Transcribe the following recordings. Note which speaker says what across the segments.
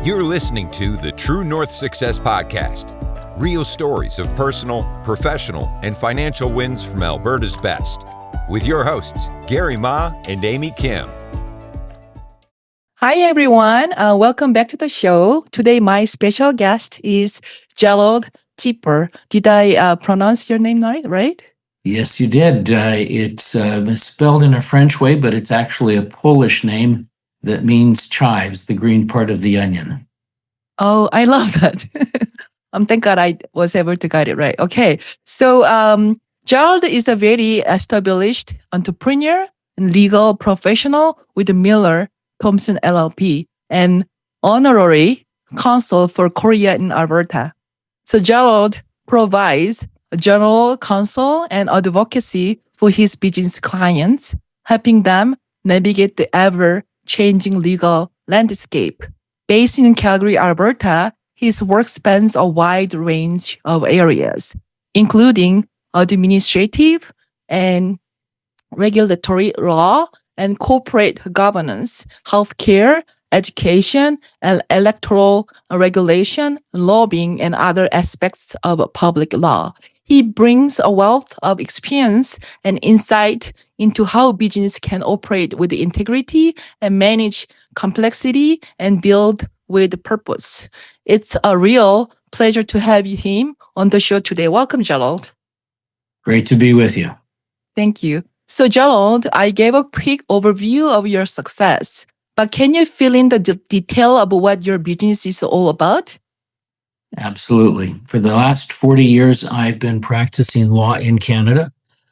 Speaker 1: You're listening to the True North Success Podcast. Real stories of personal, professional, and financial wins from Alberta's best. With your hosts, Gary Ma and Amy Kim.
Speaker 2: Hi, everyone. Welcome back to the show. Today, my special guest is Gerald Chipeur. Did I pronounce your name right?
Speaker 3: Yes, you did. It's spelled in a French way, but it's actually a Polish name that means chives, the green part of the onion.
Speaker 2: Oh, I love that. Thank God I was able to get it right. Okay. So Gerald is a very established entrepreneur and legal professional with Miller Thompson LLP and honorary counsel for Korea in Alberta. So Gerald provides general counsel and advocacy for his business clients, helping them navigate the ever-changing legal landscape. Based in Calgary, Alberta, his work spans a wide range of areas, including administrative and regulatory law and corporate governance, healthcare, education, and electoral regulation, lobbying, and other aspects of public law. He brings a wealth of experience and insight into how business can operate with integrity and manage complexity and build with purpose. It's a real pleasure to have him on the show today. Welcome, Gerald.
Speaker 3: Great to be with you.
Speaker 2: Thank you. So, Gerald, I gave a quick overview of your success, but can you fill in the detail about what your business is all about?
Speaker 3: Absolutely. For the last 40 years, I've been practicing law in Canada.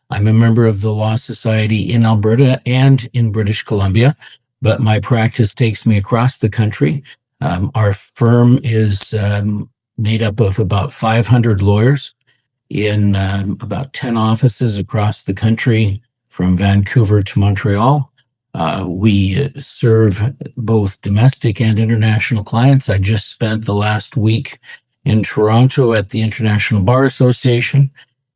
Speaker 3: I'm a member of the Law Society in Alberta and in British Columbia, but my practice takes me across the country. Our firm is made up of about 500 lawyers in about 10 offices across the country, from Vancouver to Montreal. We serve both domestic and international clients. I just spent the last week in Toronto at the International Bar Association,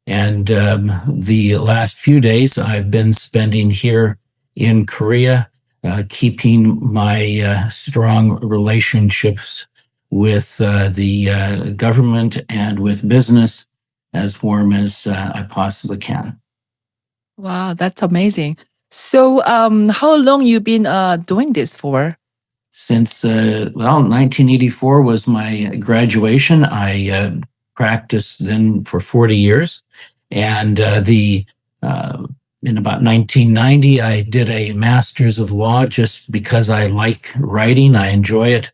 Speaker 3: and the last few days I've been spending here in Korea, keeping my strong relationships with the government and with business as warm as I possibly can.
Speaker 2: Wow, that's amazing. So how long you been doing this for?
Speaker 3: Since 1984 was my graduation. I practiced then for 40 years, and in about 1990, I did a master's of law just because I like writing. I enjoy it.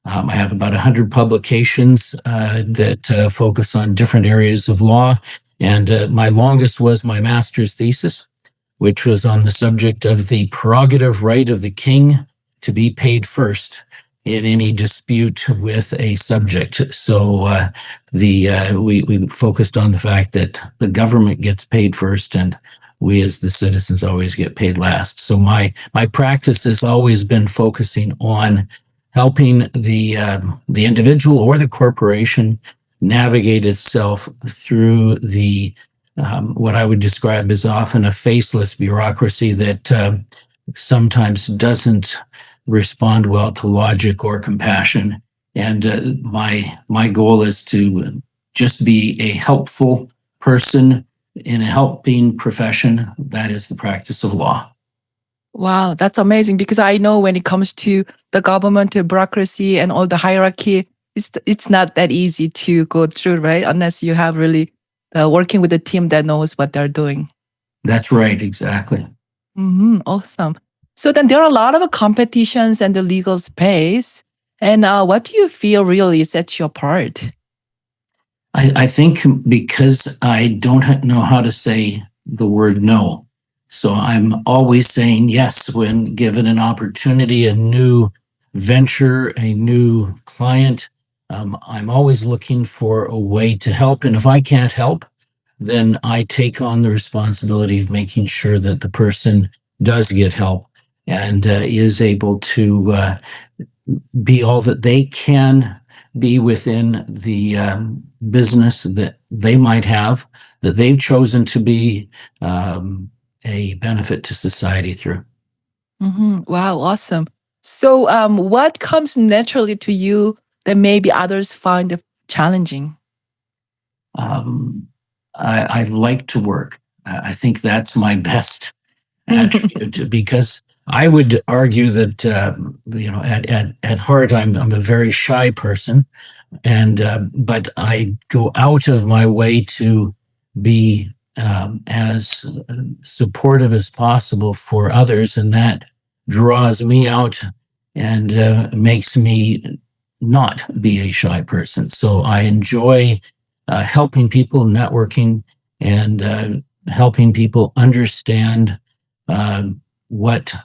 Speaker 3: I have about 100 publications that focus on different areas of law, and my longest was my master's thesis, which was on the subject of the prerogative right of the king to be paid first in any dispute with a subject. So we focused on the fact that the government gets paid first and we as the citizens always get paid last. So my practice has always been focusing on helping the individual or the corporation navigate itself through the what I would describe as often a faceless bureaucracy that sometimes doesn't respond well to logic or compassion. And my goal is to just be a helpful person in a helping profession. That is the practice of law.
Speaker 2: Wow, that's amazing, because I know when it comes to the government, bureaucracy, and all the hierarchy, it's not that easy to go through, right? Unless you have really working with a team that knows what they're doing.
Speaker 3: That's right, exactly.
Speaker 2: Awesome. So then there are a lot of competitions in the legal space. And what do you feel really sets you apart?
Speaker 3: I think because I don't know how to say the word no. So I'm always saying yes when given an opportunity, a new venture, a new client. I'm always looking for a way to help. And if I can't help, then I take on the responsibility of making sure that the person does get help and is able to be all that they can be within the business that they might have, that they've chosen to be a benefit to society through.
Speaker 2: Wow, awesome. So, what comes naturally to you that maybe others find challenging?
Speaker 3: Um, I like to work. I think that's my best attribute because I would argue that at heart I'm a very shy person, and but I go out of my way to be as supportive as possible for others, and that draws me out and makes me not be a shy person. So I enjoy helping people, networking, and helping people understand uh, what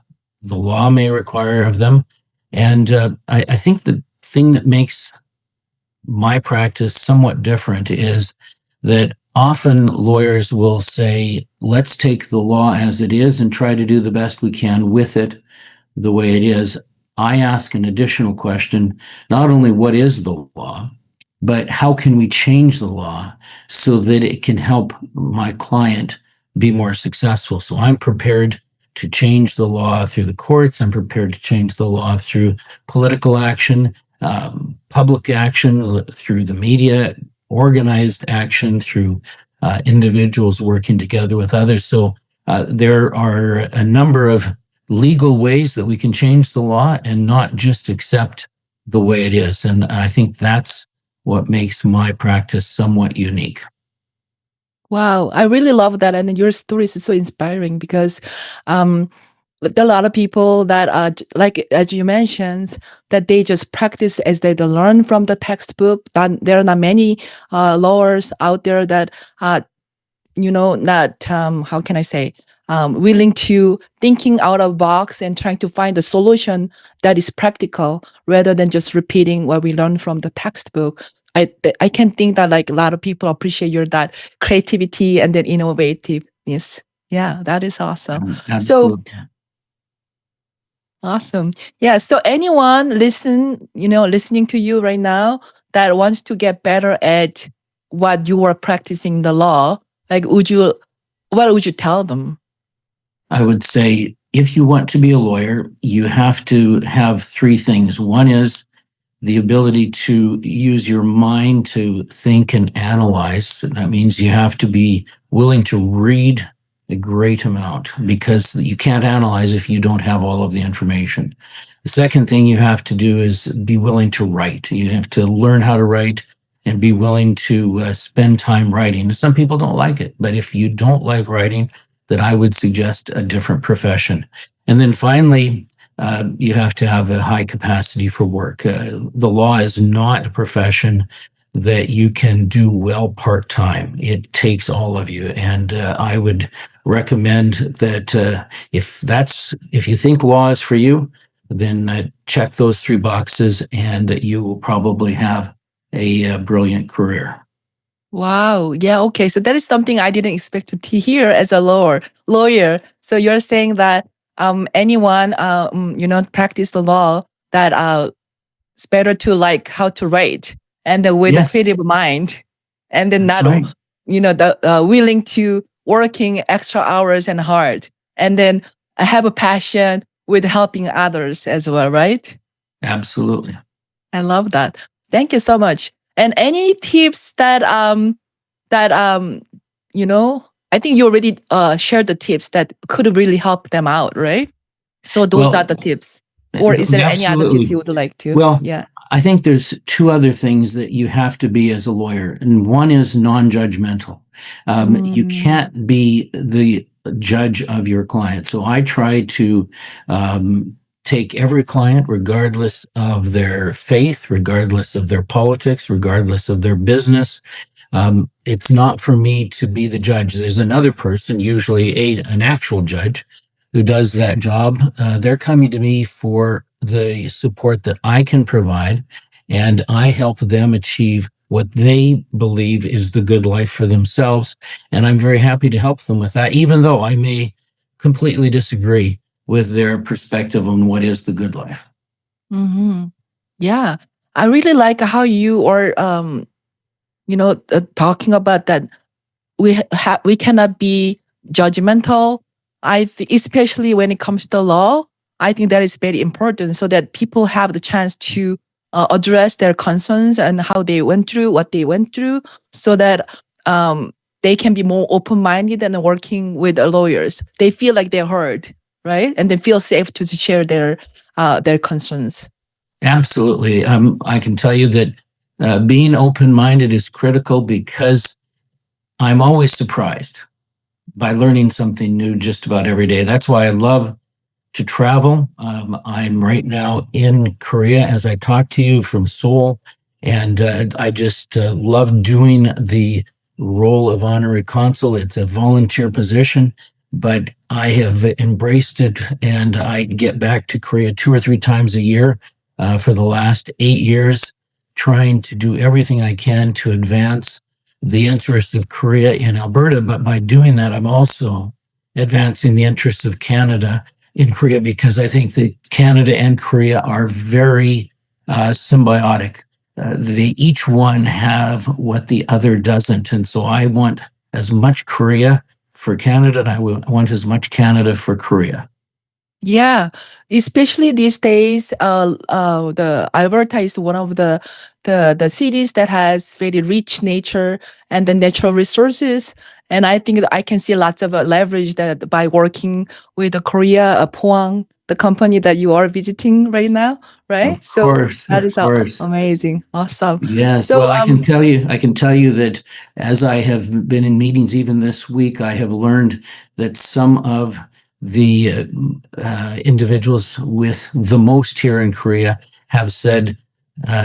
Speaker 3: the law may require of them. And I think the thing that makes my practice somewhat different is that often lawyers will say, let's take the law as it is and try to do the best we can with it the way it is. I ask an additional question, not only what is the law, but how can we change the law so that it can help my client be more successful? So I'm prepared to change the law through the courts. I'm prepared to change the law through political action, public action, through the media, organized action, through individuals working together with others. So there are a number of legal ways that we can change the law and not just accept the way it is. And I think that's what makes my practice somewhat unique.
Speaker 2: Wow, I really love that, and your stories is so inspiring because there are a lot of people that like as you mentioned, that they just practice as they learn from the textbook. There are not many lawyers out there that not how can I say, willing to thinking out of box and trying to find a solution that is practical rather than just repeating what we learned from the textbook. I can think that like a lot of people appreciate your that creativity and that innovativeness. Yeah, that is awesome. So
Speaker 3: Absolutely.
Speaker 2: awesome. Yeah. So anyone listening to you right now that wants to get better at what you are practicing the law, like what would you tell them?
Speaker 3: I would say if you want to be a lawyer, you have to have three things. One is the ability to use your mind to think and analyze. That means you have to be willing to read a great amount because you can't analyze if you don't have all of the information. The second thing you have to do is be willing to write. You have to learn how to write and be willing to spend time writing. Some people don't like it, but if you don't like writing, then I would suggest a different profession. And then finally, you have to have a high capacity for work. The law is not a profession that you can do well part-time. It takes all of you. And I would recommend that if you think law is for you, then check those three boxes and you will probably have a brilliant career.
Speaker 2: Wow. Yeah. Okay. So that is something I didn't expect to hear as a lawyer. So you're saying that anyone practice the law that it's better to like how to write and then with a
Speaker 3: Yes,
Speaker 2: creative mind, and then
Speaker 3: that's
Speaker 2: not
Speaker 3: right.
Speaker 2: the willing to working extra hours and hard, and then have a passion with helping others as well, right?
Speaker 3: Absolutely.
Speaker 2: I love that. Thank you so much. And any tips that I think you already shared the tips that could really help them out, right? So those are
Speaker 3: Well,
Speaker 2: the tips. Or is there any other tips
Speaker 3: absolutely.
Speaker 2: you would like to?
Speaker 3: Well,
Speaker 2: Yeah.
Speaker 3: I think there's two other things that you have to be as a lawyer, and one is non-judgmental. You
Speaker 2: Mm.
Speaker 3: can't be the judge of your client. So I try to take every client, regardless of their faith, regardless of their politics, regardless of their business. It's not for me to be the judge. There's another person, usually an actual judge, who does that job. They're coming to me for the support that I can provide, and I help them achieve what they believe is the good life for themselves. And I'm very happy to help them with that, even though I may completely disagree with their perspective on what is the good life.
Speaker 2: Hmm. Yeah. I really like how you are, talking about that we cannot be judgmental. Especially when it comes to law, I think that is very important so that people have the chance to address their concerns and how they went through what they went through, so that they can be more open-minded and working with lawyers. They feel like they're heard, right? And they feel safe to share their concerns.
Speaker 3: Absolutely. I can tell you that being open-minded is critical, because I'm always surprised by learning something new just about every day. That's why I love to travel. I'm right now in Korea as I talk to you from Seoul, and I just love doing the role of honorary consul. It's a volunteer position, but I have embraced it, and I get back to Korea 2 or 3 times a year for the last 8 years, trying to do everything I can to advance the interests of Korea in Alberta. But by doing that, I'm also advancing the interests of Canada in Korea, because I think that Canada and Korea are very symbiotic. They each one have what the other doesn't. And so I want as much Korea for Canada, and I want as much Canada for Korea.
Speaker 2: Yeah, especially these days, the Alberta is one of the cities that has very rich nature and the natural resources. And I think that I can see lots of leverage that by working with the Korea, Pohang, the company that you are visiting right now, right?
Speaker 3: Of course,
Speaker 2: That
Speaker 3: of
Speaker 2: is
Speaker 3: course.
Speaker 2: amazing, awesome.
Speaker 3: Yes.
Speaker 2: So
Speaker 3: Well, I can tell you that as I have been in meetings even this week, I have learned that some of the individuals with the most here in Korea have said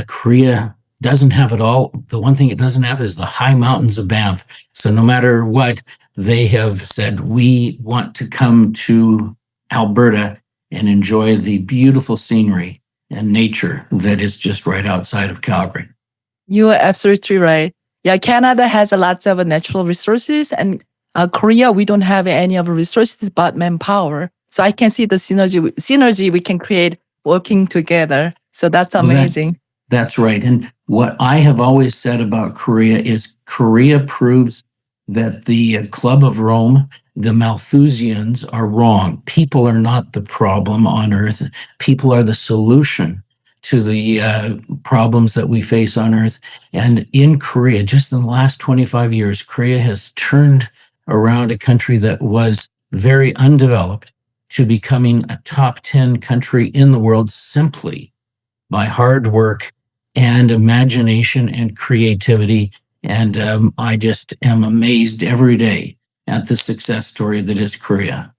Speaker 3: Korea doesn't have it all. The one thing it doesn't have is the high mountains of Banff. So no matter what, they have said, we want to come to Alberta and enjoy the beautiful scenery and nature that is just right outside of Calgary.
Speaker 2: You are absolutely right. Yeah, Canada has a lots of natural resources, and Korea, we don't have any of the resources but manpower. So I can see the synergy we can create working together. So that's amazing.
Speaker 3: That's right. And what I have always said about Korea is Korea proves that the Club of Rome, the Malthusians, are wrong. People are not the problem on Earth. People are the solution to the problems that we face on Earth. And in Korea, just in the last 25 years, Korea has turned around a country that was very undeveloped to becoming a top 10 country in the world simply by hard work and imagination and creativity. And I just am amazed every day at the success story that is Korea.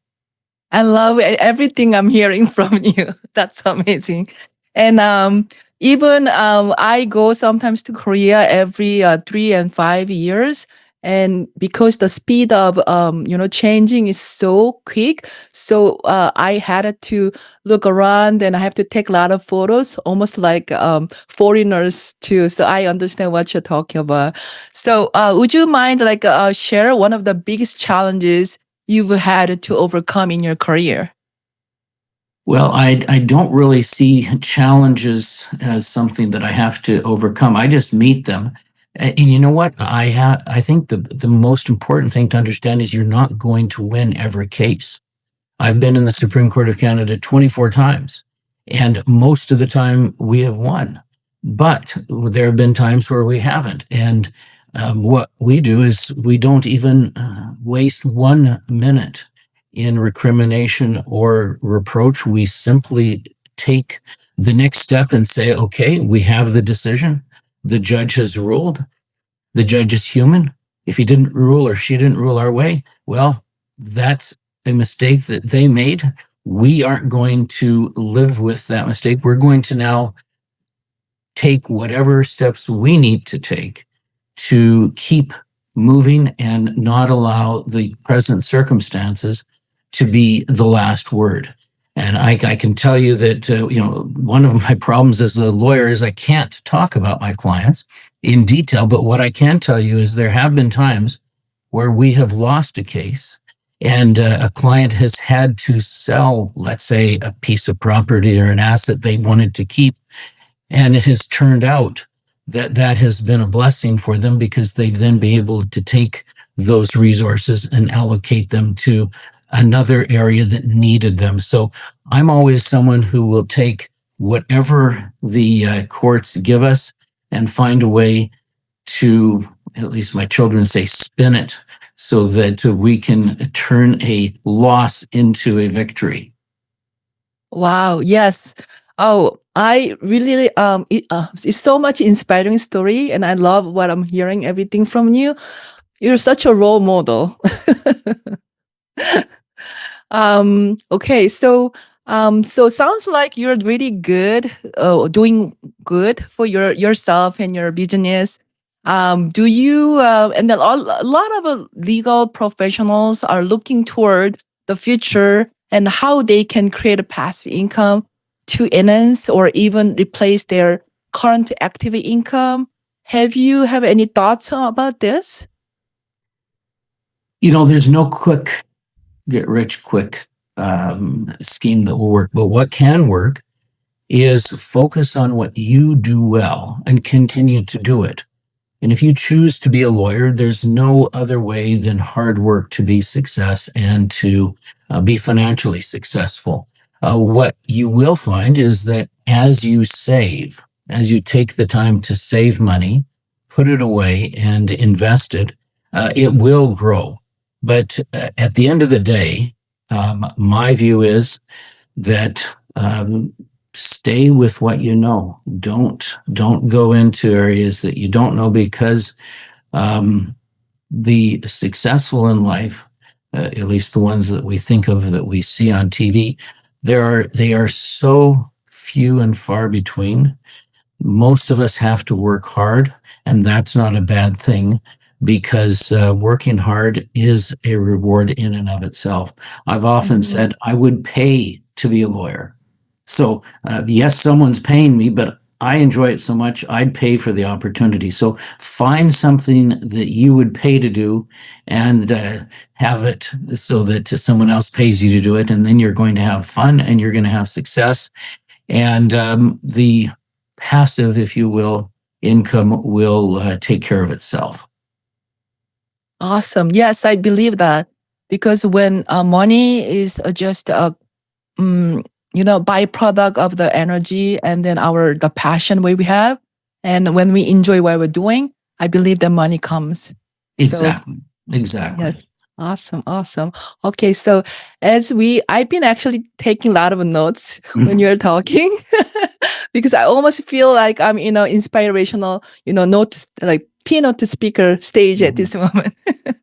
Speaker 2: I love everything I'm hearing from you. That's amazing. And even I go sometimes to Korea every 3 and 5 years. And because the speed of changing is so quick, so I had to look around and I have to take a lot of photos, almost like foreigners too. So I understand what you're talking about. So would you mind share one of the biggest challenges you've had to overcome in your career?
Speaker 3: Well, I don't really see challenges as something that I have to overcome. I just meet them. And you know what? I think the most important thing to understand is you're not going to win every case. I've been in the Supreme Court of Canada 24 times, and most of the time we have won. But there have been times where we haven't. And what we do is we don't even waste 1 minute in recrimination or reproach. We simply take the next step and say, okay, we have the decision. The judge has ruled. The judge is human. If he didn't rule or she didn't rule our way, well, that's a mistake that they made. We aren't going to live with that mistake. We're going to now take whatever steps we need to take to keep moving and not allow the present circumstances to be the last word. And I can tell you that, one of my problems as a lawyer is I can't talk about my clients in detail, but what I can tell you is there have been times where we have lost a case and a client has had to sell, let's say, a piece of property or an asset they wanted to keep. And it has turned out that that has been a blessing for them because they've then been able to take those resources and allocate them to another area that needed them. So I'm always someone who will take whatever the courts give us and find a way to, at least my children say, spin it so that we can turn a loss into a victory.
Speaker 2: Wow. Yes. Oh, I really it's so much inspiring story, and I love what I'm hearing. Everything from you. You're such a role model. Okay. So sounds like you're really good, doing good for yourself and your business. Do you? And then a lot of legal professionals are looking toward the future and how they can create a passive income to enhance or even replace their current active income. Have you have any thoughts about this?
Speaker 3: There's no quick get rich quick scheme that will work, but what can work is focus on what you do well and continue to do it. And if you choose to be a lawyer, there's no other way than hard work to be success and to be financially successful. What you will find is that as you save, as you take the time to save money, put it away and invest it, it will grow. But at the end of the day, my view is that stay with what you know. Don't go into areas that you don't know, because the successful in life, at least the ones that we think of, that we see on TV, they are so few and far between. Most of us have to work hard, and that's not a bad thing, because working hard is a reward in and of itself. I've often said I would pay to be a lawyer. So yes, someone's paying me, but I enjoy it so much, I'd pay for the opportunity. So find something that you would pay to do and have it so that someone else pays you to do it. And then you're going to have fun and you're going to have success. And the passive, if you will, income will take care of itself.
Speaker 2: Awesome. Yes, I believe that, because when money is just a byproduct of the energy and then the passion we have, and when we enjoy what we're doing, I believe the money comes.
Speaker 3: Exactly.
Speaker 2: Yes. Awesome. Okay, so I've been actually taking a lot of notes when you're talking, because I almost feel like I'm, inspirational, notes, like keynote speaker stage at this moment.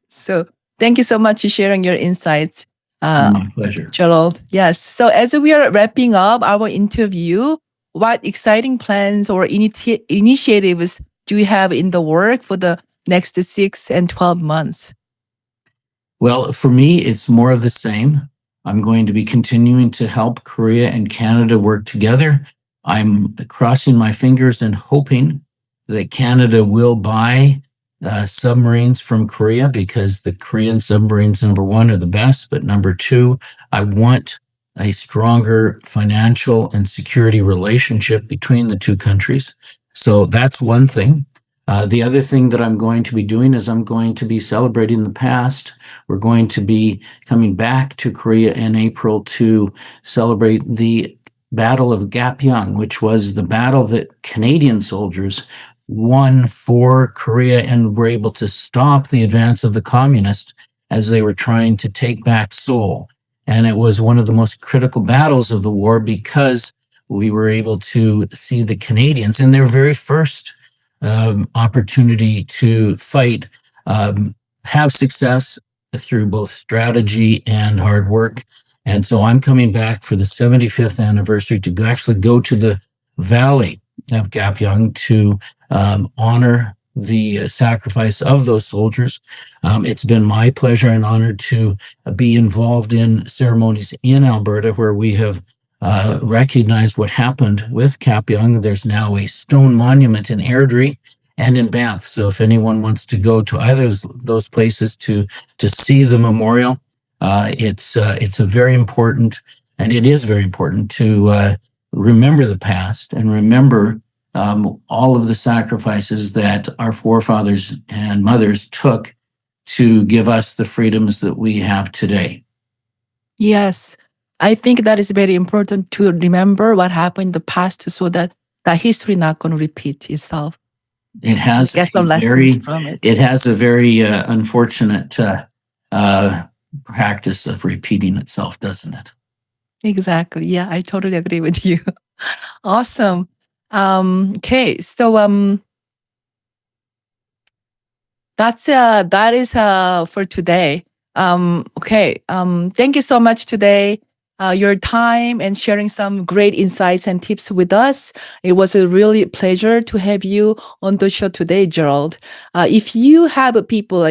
Speaker 2: So thank you so much for sharing your insights.
Speaker 3: My pleasure.
Speaker 2: Gerald. Yes. So as we are wrapping up our interview, what exciting plans or initiatives do you have in the work for the next 6 and 12 months?
Speaker 3: Well, for me, it's more of the same. I'm going to be continuing to help Korea and Canada work together. I'm crossing my fingers and hoping that Canada will buy submarines from Korea, because the Korean submarines, number one, are the best. But number two, I want a stronger financial and security relationship between the two countries. So that's one thing. The other thing that I'm going to be doing is I'm going to be celebrating the past. We're going to be coming back to Korea in April to celebrate the Battle of Gapyeong, which was the battle that Canadian soldiers won for Korea and were able to stop the advance of the communists as they were trying to take back Seoul. And it was one of the most critical battles of the war, because we were able to see the Canadians in their very first opportunity to fight, have success through both strategy and hard work. And so I'm coming back for the 75th anniversary to actually go to the valley of Gapyeong to honor the sacrifice of those soldiers. It's been my pleasure and honor to be involved in ceremonies in Alberta where we have recognized what happened with Gapyeong. There's now a stone monument in Airdrie and in Banff. So if anyone wants to go to either of those places to see the memorial, it's a very important, and it is very important to remember the past and remember all of the sacrifices that our forefathers and mothers took to give us the freedoms that we have today.
Speaker 2: Yes. I think that is very important to remember what happened in the past so that that history not going to repeat itself.
Speaker 3: It has
Speaker 2: Get some lessons from it.
Speaker 3: It has a very unfortunate practice of repeating itself, doesn't it?
Speaker 2: Exactly. Yeah, I totally agree with you. Awesome. Okay, so that is for today. Okay. Thank you so much today. Your time and sharing some great insights and tips with us. It was a really pleasure to have you on the show today, Gerald. If you have people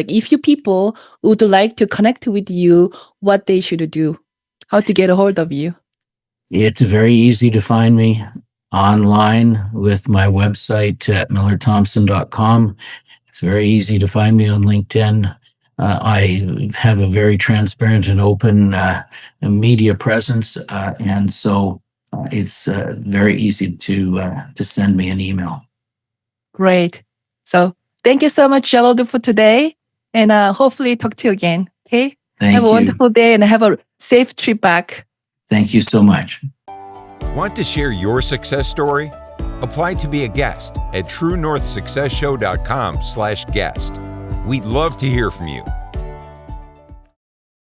Speaker 2: would like to connect with you, what they should do, how to get a hold of you.
Speaker 3: It's very easy to find me online with my website at millerthompson.com. It's very easy to find me on LinkedIn. I have a very transparent and open media presence, and so it's very easy to send me an email.
Speaker 2: Great. So thank you so much, Gerald, for today, and hopefully talk to you again. Okay. Have a wonderful day and have a safe trip back.
Speaker 3: Thank you so much.
Speaker 1: Want to share your success story? Apply to be a guest at truenorthsuccessshow.com/guest. We'd love to hear from you.